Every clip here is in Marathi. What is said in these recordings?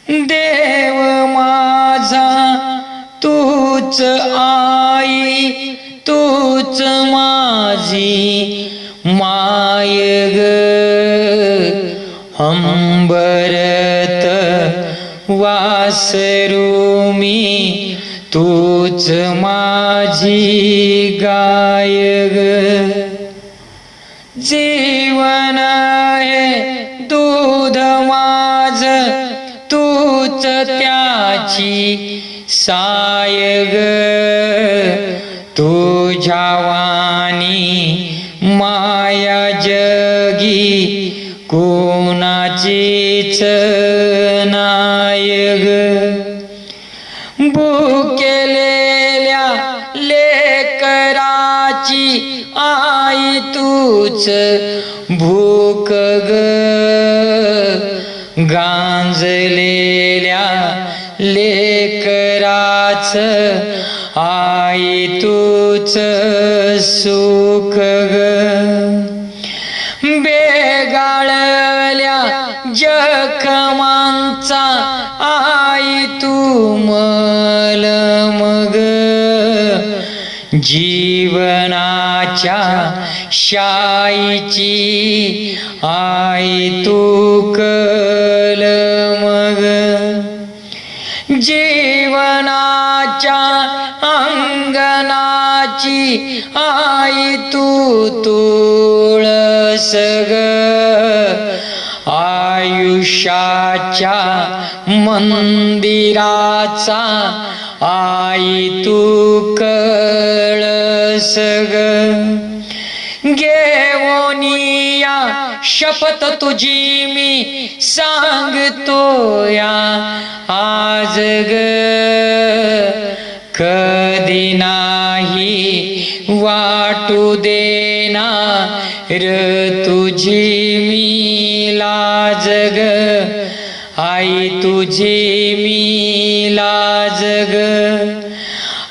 देव माझा तूच आई, तूच माझी माय ग. अंबरत वासरू मी, तूच माझी गाय ग. जीवन हे दूध माझ, तूच त्याची साय ग. तुझ्या वाणी माया जगी कोणाचीच नाय ग. भुकेलेल्या लेकराची आई तूच भूक ग. गांजलेल्या लेकराच आई तूच सुख ग. बेगाळल्या जखमांचा आई तू मलम ग. जीवनाच्या शाईची आई तू कलम ग. जीवनाच्या अंगणाची आई तू तुळस ग. आयुष्याच्या मंदिराचा आई तू कळस ग. घेऊनिया शपथ तुझी मी सांगतो या आज ग. कधी नाही वाटू देणार तुझी मी लाज ग. आई तुझी मी लाज ग.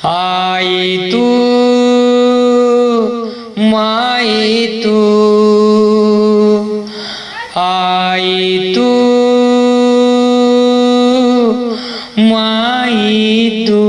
आई तू माई तू, आई तू माई तू.